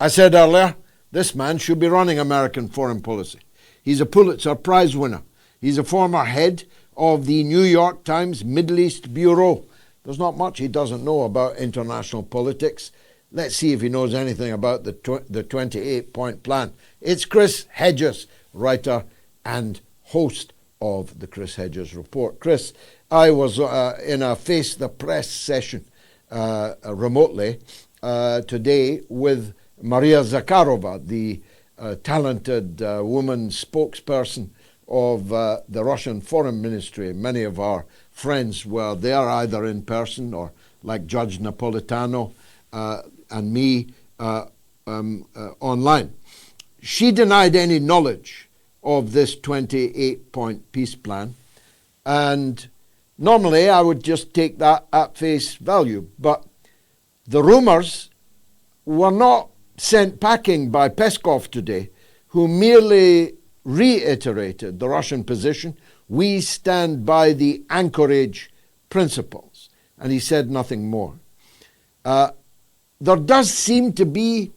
I said earlier, this man should be running American foreign policy. He's a Pulitzer Prize winner. He's a former head of the New York Times Middle East Bureau. There's not much he doesn't know about international politics. Let's see if he knows anything about the 28-point plan. It's Chris Hedges, writer and host of the Chris Hedges Report. Chris, I was in a Face the Press session remotely today with Maria Zakharova, the talented woman spokesperson of the Russian Foreign Ministry. Many of our friends were there either in person or, like Judge Napolitano and me, online. She denied any knowledge of this 28-point peace plan, and normally I would just take that at face value, but the rumors were not sent packing by Peskov today, who merely reiterated the Russian position. We stand by the Anchorage principles. And he said nothing more. There does seem to be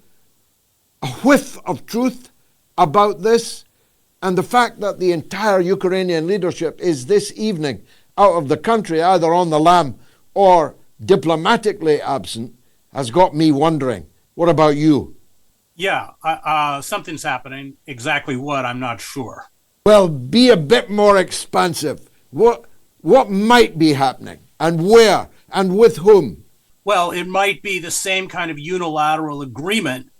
a whiff of truth about this, and the fact that the entire Ukrainian leadership is this evening out of the country, either on the lam or diplomatically absent, has got me wondering. What about you? Yeah, something's happening. Exactly what, I'm not sure. Well, be a bit more expansive. What might be happening, and where, and with whom? Well, it might be the same kind of unilateral agreement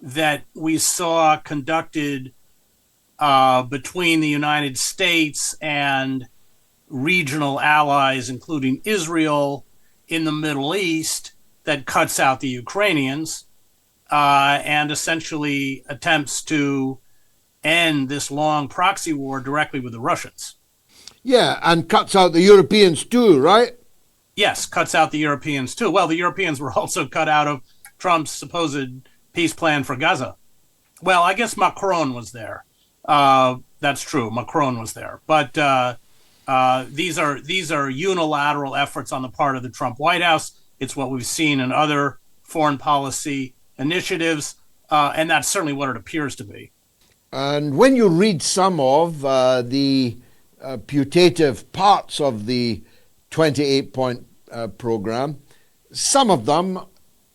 that we saw conducted between the United States and regional allies, including Israel, in the Middle East, that cuts out the Ukrainians and essentially attempts to end this long proxy war directly with the Russians. Yeah, and cuts out the Europeans too, right? Yes, cuts out the Europeans too. Well, the Europeans were also cut out of Trump's supposed peace plan for Gaza. Well, I guess Macron was there. That's true. Macron was there. But these are unilateral efforts on the part of the Trump White House. It's what we've seen in other foreign policy initiatives, and that's certainly what it appears to be. And when you read some of the putative parts of the 28-point program, some of them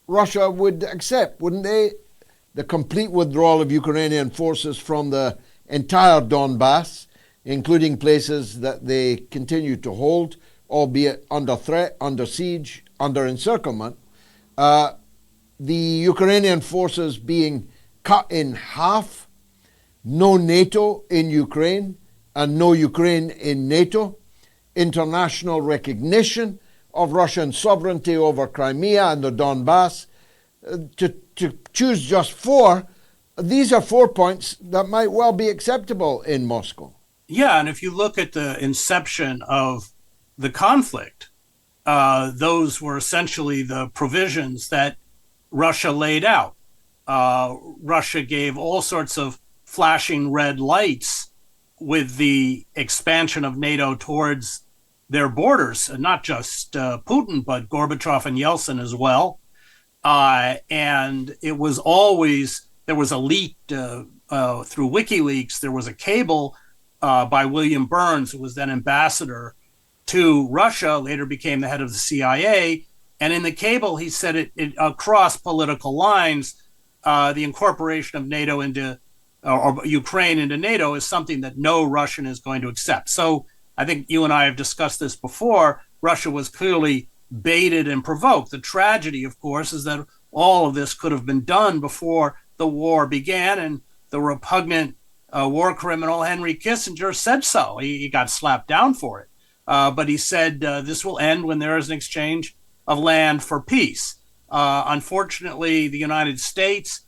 Russia would accept, wouldn't they? The complete withdrawal of Ukrainian forces from the entire Donbass, including places that they continue to hold, albeit under threat, under siege, under encirclement. The Ukrainian forces being cut in half, no NATO in Ukraine, and no Ukraine in NATO, international recognition of Russian sovereignty over Crimea and the Donbass. To choose just four, these are 4 points that might well be acceptable in Moscow. Yeah, and if you look at the inception of the conflict, those were essentially the provisions that Russia laid out. Russia gave all sorts of flashing red lights with the expansion of NATO towards their borders, and not just Putin, but Gorbachev and Yeltsin as well. And it was always, there was a leak through WikiLeaks, there was a cable by William Burns, who was then ambassador to Russia, later became the head of the CIA. And in the cable, he said it across political lines, the incorporation of NATO into, or Ukraine into NATO is something that no Russian is going to accept. So I think you and I have discussed this before. Russia was clearly baited and provoked. The tragedy, of course, is that all of this could have been done before the war began, and the repugnant war criminal Henry Kissinger said so. He got slapped down for it. But he said this will end when there is an exchange of land for peace. Unfortunately, the United States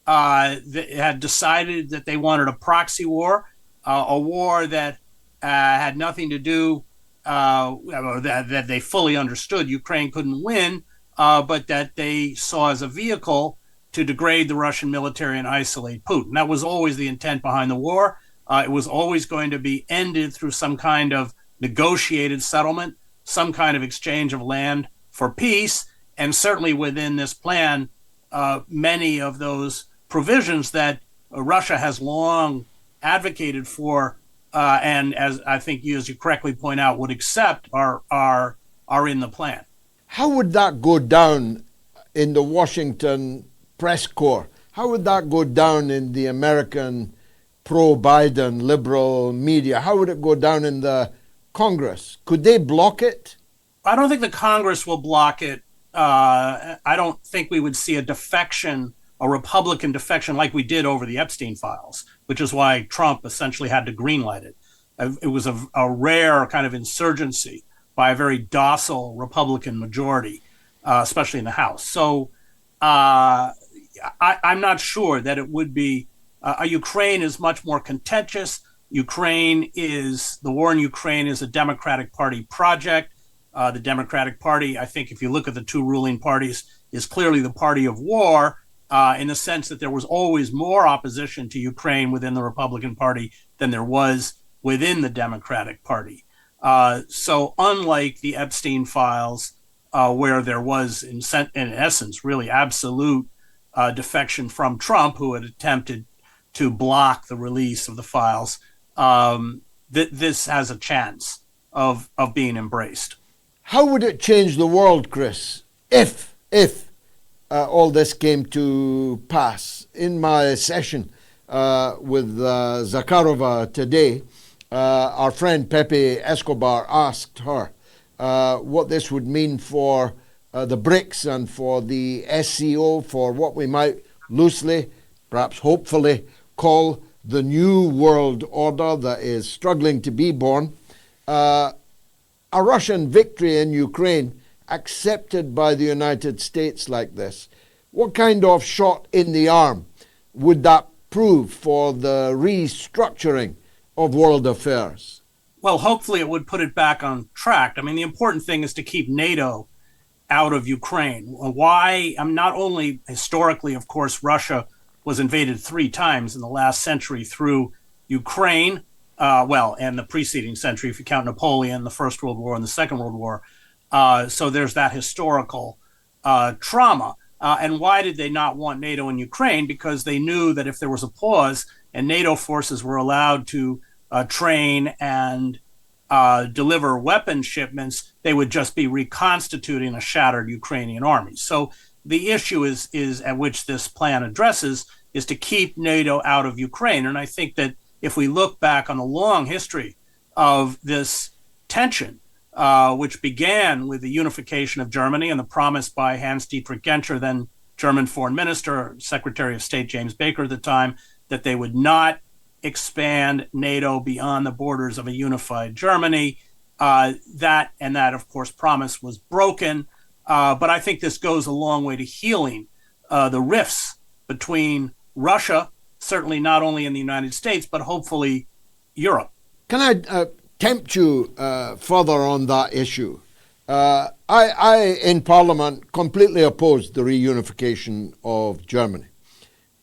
had decided that they wanted a proxy war, a war that had nothing to do, that they fully understood Ukraine couldn't win, but that they saw as a vehicle to degrade the Russian military and isolate Putin. That was always the intent behind the war. It was always going to be ended through some kind of negotiated settlement, some kind of exchange of land for peace. And certainly within this plan, many of those provisions that Russia has long advocated for, and as I think you, as you correctly point out, would accept are in the plan. How would that go down in the Washington press corps? How would that go down in the American pro-Biden liberal media? How would it go down in the Congress? Could they block it? I don't think the Congress will block it. I don't think we would see a Republican defection like we did over the Epstein files, which is why Trump essentially had to greenlight it. It was a rare kind of insurgency by a very docile Republican majority, especially in the House. So I'm not sure that it would be. Ukraine is much more contentious. The war in Ukraine is a Democratic Party project. The Democratic Party, I think, if you look at the two ruling parties, is clearly the party of war, in the sense that there was always more opposition to Ukraine within the Republican Party than there was within the Democratic Party. So unlike the Epstein files, where there was, in essence, really absolute defection from Trump, who had attempted to block the release of the files, this has a chance of being embraced. How would it change the world, Chris, if all this came to pass? In my session with Zakharova today, our friend Pepe Escobar asked her what this would mean for the BRICS and for the SCO, for what we might loosely, perhaps hopefully, call the new world order that is struggling to be born. A Russian victory in Ukraine accepted by the United States like this, what kind of shot in the arm would that prove for the restructuring of world affairs? Well, hopefully it would put it back on track. I mean, the important thing is to keep NATO out of Ukraine. Why? Not only historically, of course, Russia was invaded 3 times in the last century through Ukraine, and the preceding century, if you count Napoleon, the First World War and the Second World War. So there's that historical trauma. And why did they not want NATO in Ukraine? Because they knew that if there was a pause and NATO forces were allowed to train and deliver weapon shipments, they would just be reconstituting a shattered Ukrainian army. So the issue is at which this plan addresses is to keep NATO out of Ukraine. And I think that if we look back on the long history of this tension, which began with the unification of Germany and the promise by Hans-Dietrich Genscher, then German foreign minister, Secretary of State James Baker at the time, that they would not expand NATO beyond the borders of a unified Germany. That, of course, promise was broken. But I think this goes a long way to healing the rifts between Russia, certainly not only in the United States, but hopefully Europe. Can I tempt you further on that issue? I, in Parliament, completely opposed the reunification of Germany.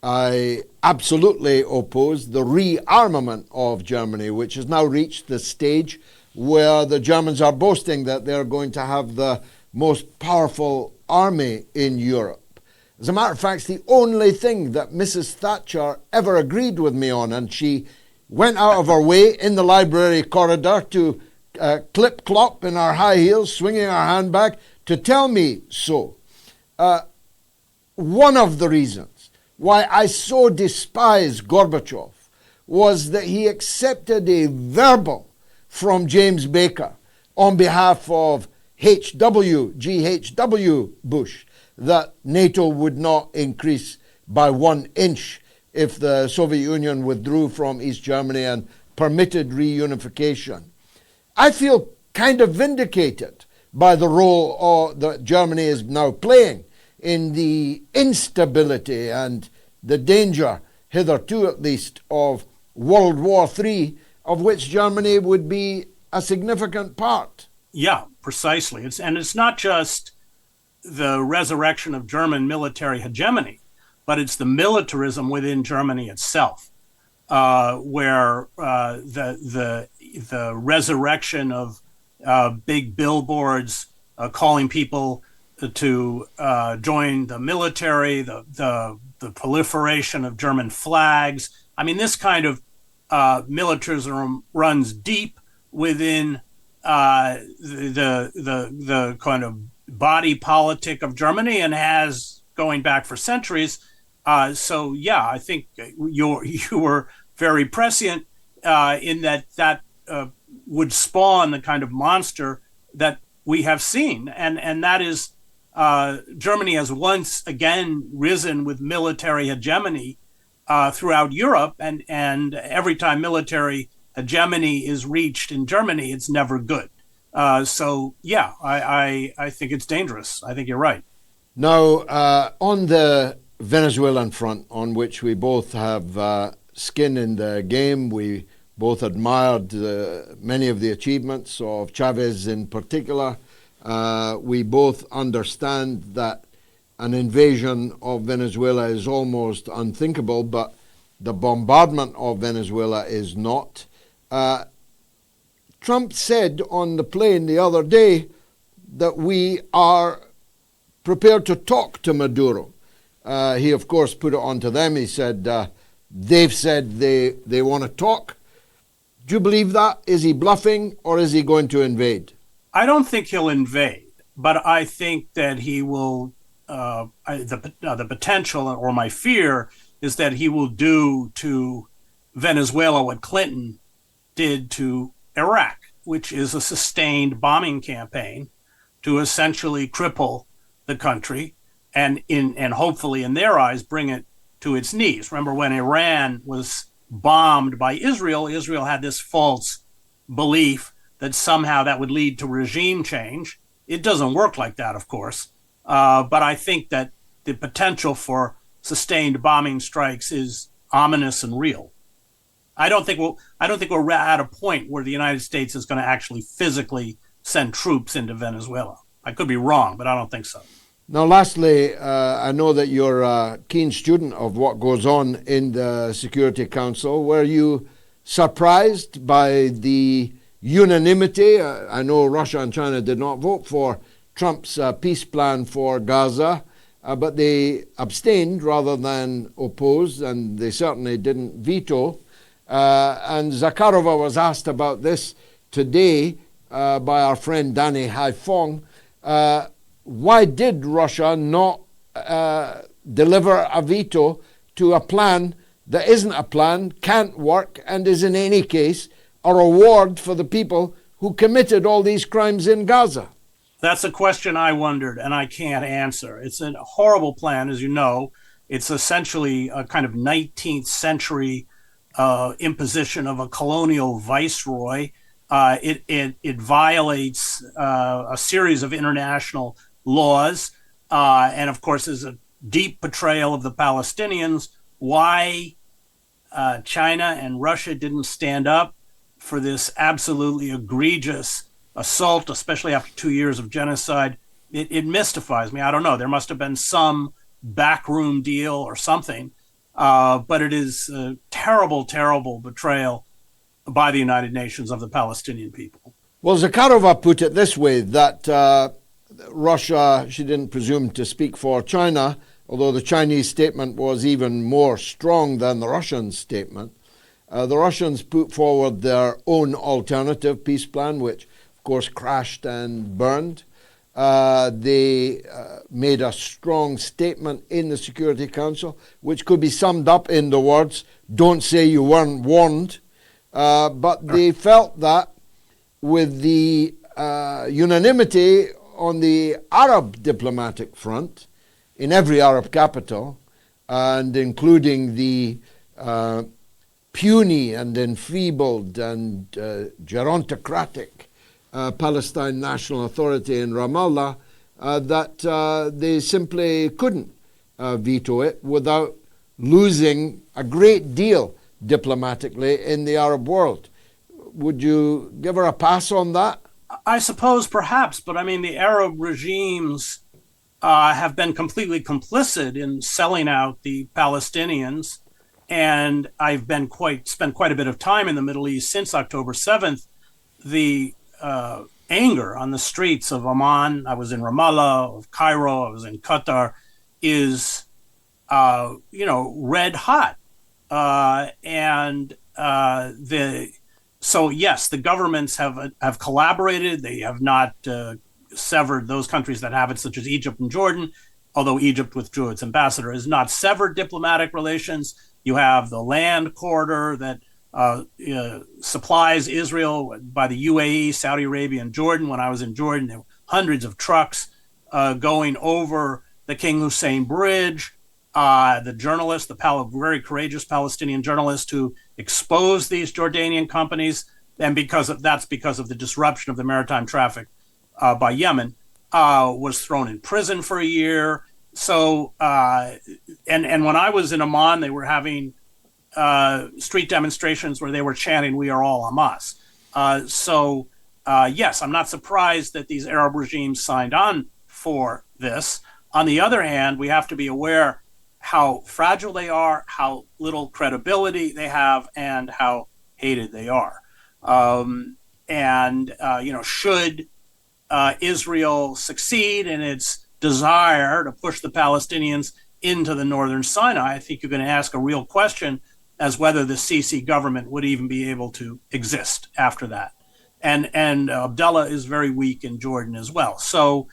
I absolutely oppose the rearmament of Germany, which has now reached the stage where the Germans are boasting that they're going to have the most powerful army in Europe. As a matter of fact, it's the only thing that Mrs. Thatcher ever agreed with me on, and she went out of her way in the library corridor to clip-clop in her high heels, swinging her handbag, to tell me so. One of the reasons why I so despise Gorbachev was that he accepted a verbal from James Baker on behalf of G.H.W. Bush that NATO would not increase by 1 inch if the Soviet Union withdrew from East Germany and permitted reunification. I feel kind of vindicated by the role that Germany is now playing in the instability and the danger, hitherto at least, of World War III, of which Germany would be a significant part. Yeah, precisely. It's not just the resurrection of German military hegemony, but it's the militarism within Germany itself, where the resurrection of big billboards calling people to join the military, the proliferation of German flags. I mean, this kind of militarism runs deep within the kind of body politic of Germany and has going back for centuries. So yeah, I think you were very prescient in that would spawn the kind of monster that we have seen, and that is Germany has once again risen with military hegemony throughout Europe, and every time military hegemony is reached in Germany, it's never good. So yeah, I think it's dangerous. I think you're right. Now, on the Venezuelan front, on which we both have skin in the game, we both admired many of the achievements of Chavez in particular. We both understand that an invasion of Venezuela is almost unthinkable, but the bombardment of Venezuela is not. Trump said on the plane the other day that we are prepared to talk to Maduro. He, of course, put it onto them. He said, they've said they want to talk. Do you believe that? Is he bluffing, or is he going to invade? I don't think he'll invade, but I think that he will, the potential, or my fear, is that he will do to Venezuela what Clinton did to Iraq, which is a sustained bombing campaign to essentially cripple the country and hopefully in their eyes bring it to its knees. Remember when Iran was bombed by Israel, Israel had this false belief that somehow that would lead to regime change. It doesn't work like that, of course. But I think that the potential for sustained bombing strikes is ominous and real. I don't think we're at a point where the United States is going to actually physically send troops into Venezuela. I could be wrong, but I don't think so. Now, lastly, I know that you're a keen student of what goes on in the Security Council. Were you surprised by the unanimity? I know Russia and China did not vote for Trump's peace plan for Gaza, but they abstained rather than opposed, and they certainly didn't veto. And Zakharova was asked about this today by our friend Danny Haifong. Why did Russia not deliver a veto to a plan that isn't a plan, can't work, and is in any case a reward for the people who committed all these crimes in Gaza? That's a question I wondered, and I can't answer. It's a horrible plan, as you know. It's essentially a kind of 19th century imposition of a colonial viceroy. It violates a series of international laws, and of course is a deep betrayal of the Palestinians. Why China and Russia didn't stand up for this absolutely egregious assault, especially after 2 years of genocide, it mystifies me. I don't know. There must have been some backroom deal or something, but it is a terrible, terrible betrayal by the United Nations of the Palestinian people. Well, Zakharova put it this way, that Russia, she didn't presume to speak for China, although the Chinese statement was even more strong than the Russian statement. The Russians put forward their own alternative peace plan, which, of course, crashed and burned. They made a strong statement in the Security Council, which could be summed up in the words, "Don't say you weren't warned." But they felt that with the unanimity on the Arab diplomatic front, in every Arab capital, and including the puny and enfeebled and gerontocratic Palestine National Authority in Ramallah, that they simply couldn't veto it without losing a great deal diplomatically in the Arab world. Would you give her a pass on that? I suppose perhaps, but I mean, the Arab regimes have been completely complicit in selling out the Palestinians. And I've spent quite a bit of time in the Middle East since October 7th. The anger on the streets of Amman, I was in Ramallah, of Cairo, I was in Qatar, is red hot. And the so yes, the governments have collaborated. They have not severed those countries that have it, such as Egypt and Jordan. Although Egypt withdrew its ambassador, has not severed diplomatic relations. You have the land corridor that supplies Israel by the UAE, Saudi Arabia, and Jordan. When I was in Jordan, there were hundreds of trucks going over the King Hussein Bridge. The journalist, very courageous Palestinian journalist who exposed these Jordanian companies, and because of the disruption of the maritime traffic by Yemen, was thrown in prison for a year. So, and when I was in Amman, they were having street demonstrations where they were chanting, "We are all Hamas." Yes, I'm not surprised that these Arab regimes signed on for this. On the other hand, we have to be aware how fragile they are, how little credibility they have, and how hated they are. Should Israel succeed in its desire to push the Palestinians into the northern Sinai, I think you're going to ask a real question as whether the Sisi government would even be able to exist after that. And Abdullah is very weak in Jordan as well. So,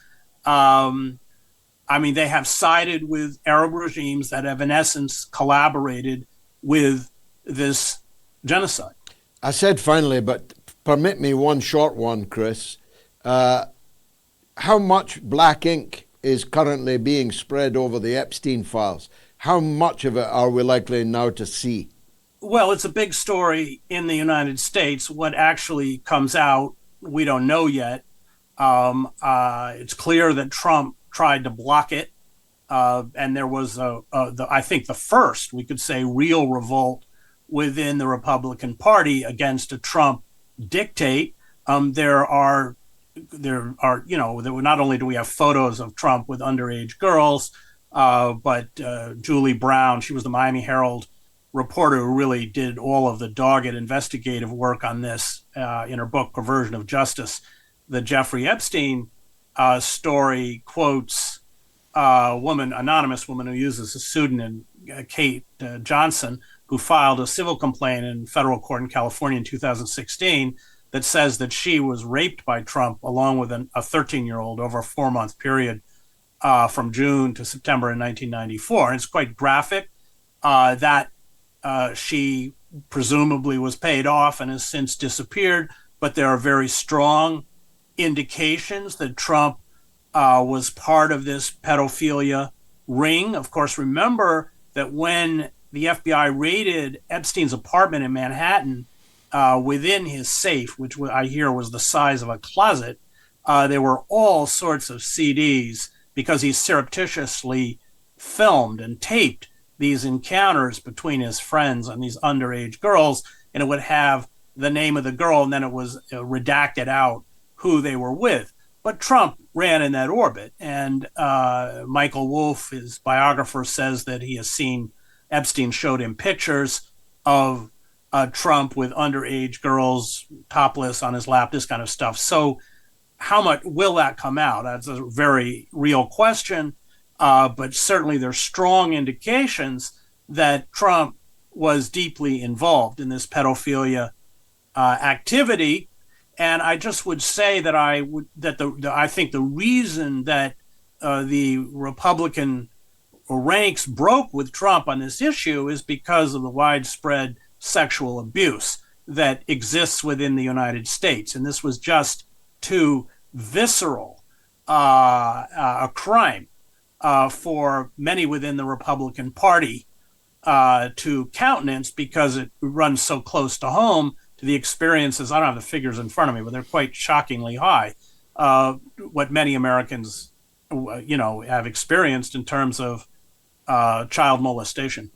they have sided with Arab regimes that have, in essence, collaborated with this genocide. I said finally, but permit me one short one, Chris. How much black ink is currently being spread over the Epstein files? How much of it are we likely now to see? Well, it's a big story in the United States. What actually comes out, we don't know yet. It's clear that Trump tried to block it. And there was, I think, the first, we could say, real revolt within the Republican Party against a Trump dictate. There were not only do we have photos of Trump with underage girls, but Julie Brown, she was the Miami Herald reporter who really did all of the dogged investigative work on this in her book, Perversion of Justice. The Jeffrey Epstein story quotes anonymous woman who uses a pseudonym, Kate Johnson, who filed a civil complaint in federal court in California in 2016 that says that she was raped by Trump along with a 13-year-old over a 4-month period from June to September in 1994. And it's quite graphic that she presumably was paid off and has since disappeared, but there are very strong indications that Trump was part of this pedophilia ring. Of course, remember that when the FBI raided Epstein's apartment in Manhattan, within his safe, which I hear was the size of a closet, there were all sorts of CDs because he surreptitiously filmed and taped these encounters between his friends and these underage girls, and it would have the name of the girl, and then it was redacted out who they were with. But Trump ran in that orbit, and Michael Wolff, his biographer, says that he has seen Epstein showed him pictures of Trump with underage girls topless on his lap, this kind of stuff. So how much will that come out? That's a very real question, but certainly there's strong indications that Trump was deeply involved in this pedophilia activity. And I just would say that I think the reason that the Republican ranks broke with Trump on this issue is because of the widespread sexual abuse that exists within the United States. And this was just too visceral a crime for many within the Republican Party to countenance, because it runs so close to home to the experiences. I don't have the figures in front of me, but they're quite shockingly high. What many Americans, have experienced in terms of child molestation.